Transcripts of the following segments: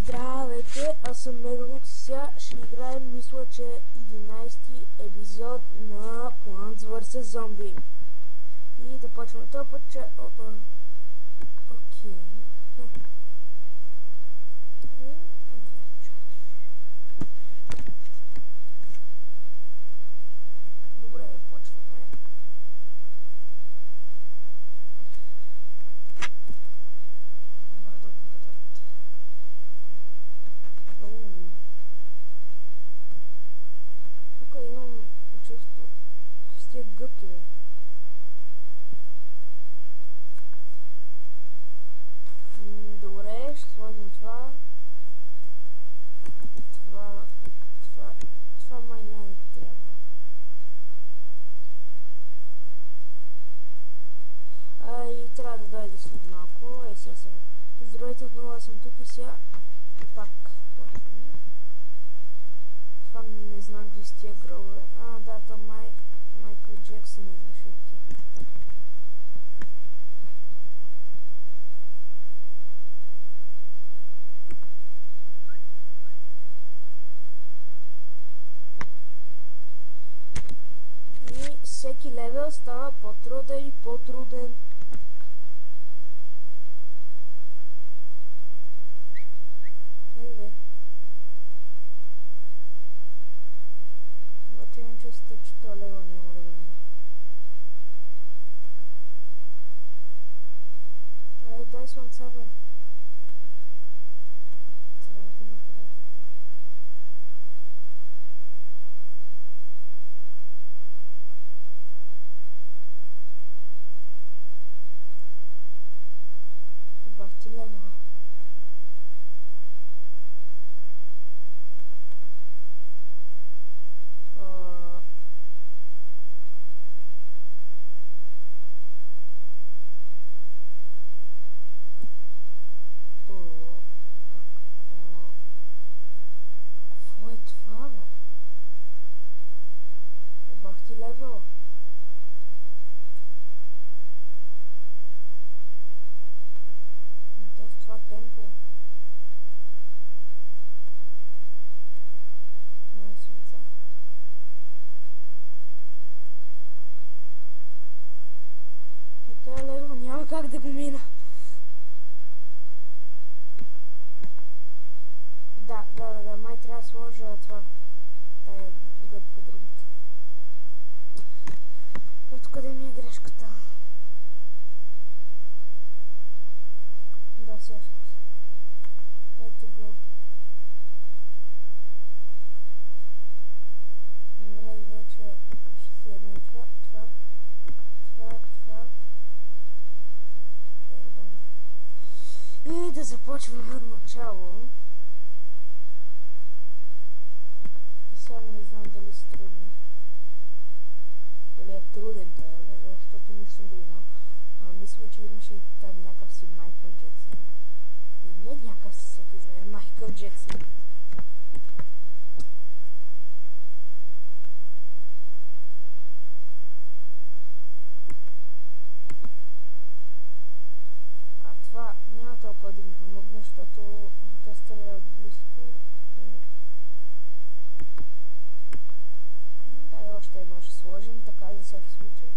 Здравейте, аз съм Мегалукс. Сега ще играем, мисля, че 11-ти епизод на Plants vs. Zombies. И да почваме този път, че... Окей. Добре, да почваме. Тук имам чувство с тия гъбки, бе. Добре, ще сложим това. Това май няма да трябва. И трябва да дойде след малко. Сега се... Здравейте, отново съм тук и сега пак почваме. Това не знам какви с тия гробове. Да, то Майкъл Джексън идваше от тия. И всеки левел става по-труден и по-труден. Обаче имам чувство, че този левел няма да бъде. Дай слънца, бе. Трябва да направя така. Добавти левела. Какво е това, бе? Добавти левела. То в това темпо. Не е слънца. Този левел няма как да го мина. Да, май трябва да сложа това. Тая гъбка другата. Ето къде ми е грешката. Да, сега ще. Ето го. Добре, вече ще следвам това. И да започваме от начало. Само не знам дали са трудни. Дали е труден този левел, защото не съм го имал. Мисля, че имаше и там някакъв си Майкъл Джексън. И не някакъв си всеки знае Майкъл Джексън. Това няма толкова да ми помогне, защото доста е близко. Още едно ще сложим, така за всеки случай.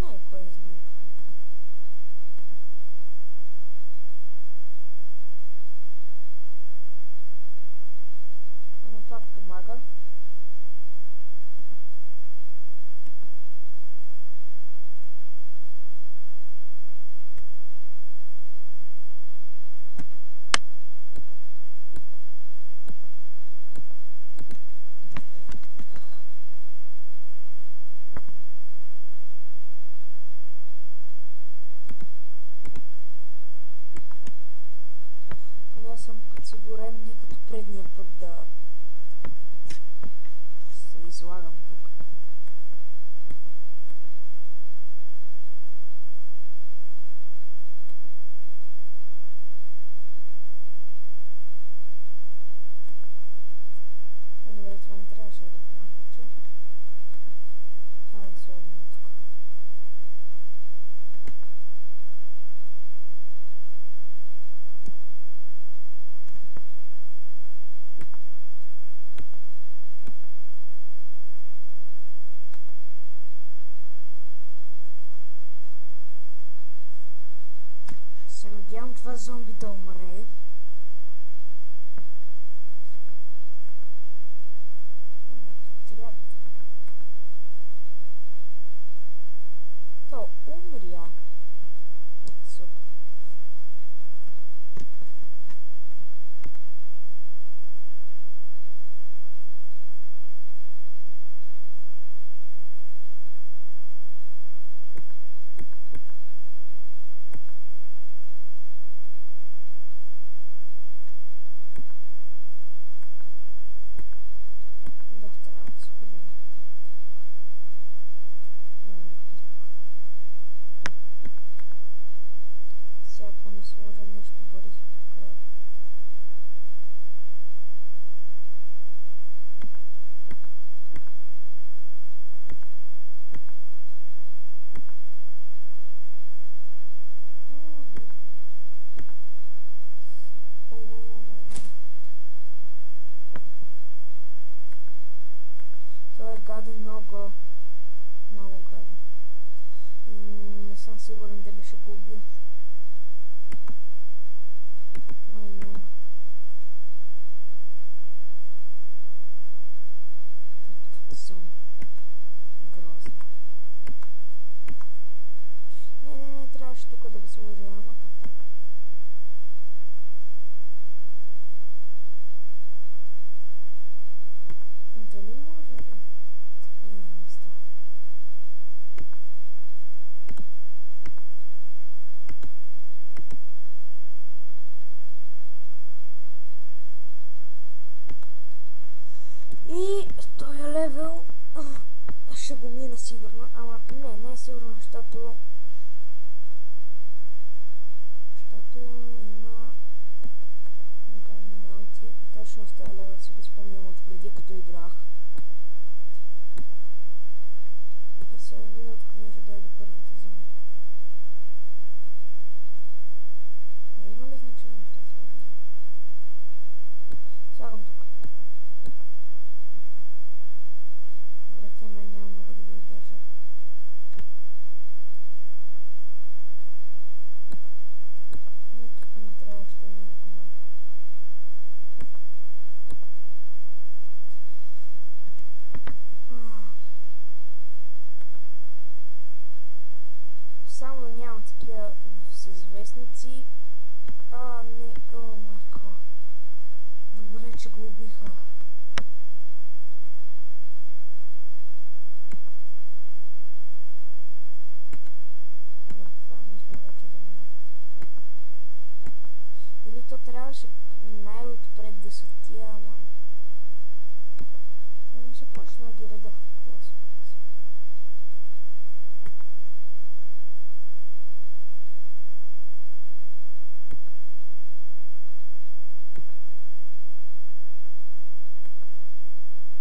Не е кой знае. Но пак помага. Но аз съм подсигурен, не като предния път да се излагам тук. надявам това зомби да умре. Трябва. То умря. Супер. Гаден, много гаден. И не съм сигурен дали ще го убия. Май няма. Зомби. Грозно. Не, трябваше тук да го сложа, ама как? Дали може да? И този левел ще го мина сигурно, ама не е сигурно, защото има гадни работи. Точно в този левел си го спомням от преди, като играх. И сега видя откъде ще дойде първата зона. Има ли значение? Слагам тук. Добре, те мен няма много да го издържат. Но тук не трябва още една команда. Само да нямам такива с вестници. Не, о майко. Добре, че го убиха. Или то трябваше най-отпред да са тия, ама... Ами ще почна да ги реда.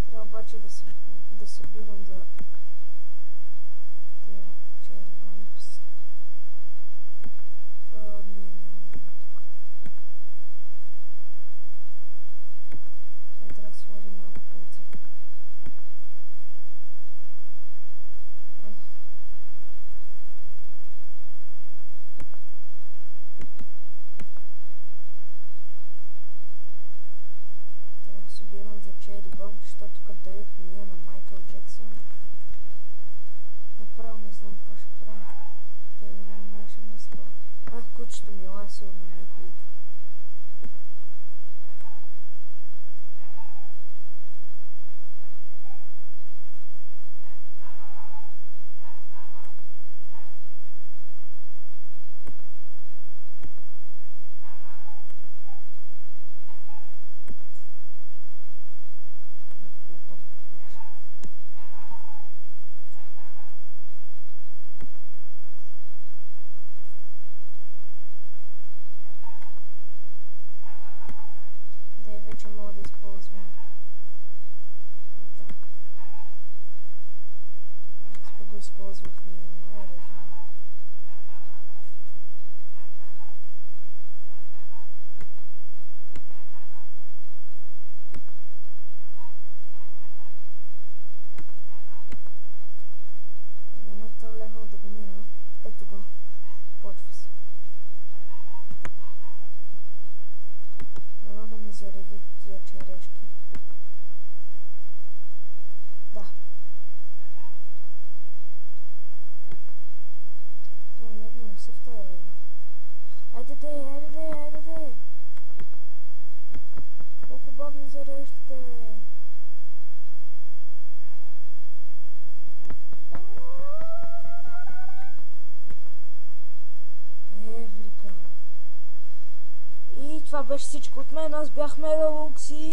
Трябва обаче да събирам за тия черри бомбс. Трябва да сложим малко полиция. Трябва да събирам за черри бомб, защото къде е ние на Майкъл Джексън. Направо не знам какво ще правим. Той да не наше место. Кучето ми лая сигурно някой. Вече мога да използвам. Да. Аз пък го използвах на режим. Едната левел да го мина. Ето го. Почва се. черешки. Да. Но явно не са в този левел. Айде де! Колко бавно зареждате, бе? Еврика. И това беше всичко от мен. Аз бях Мегалукси.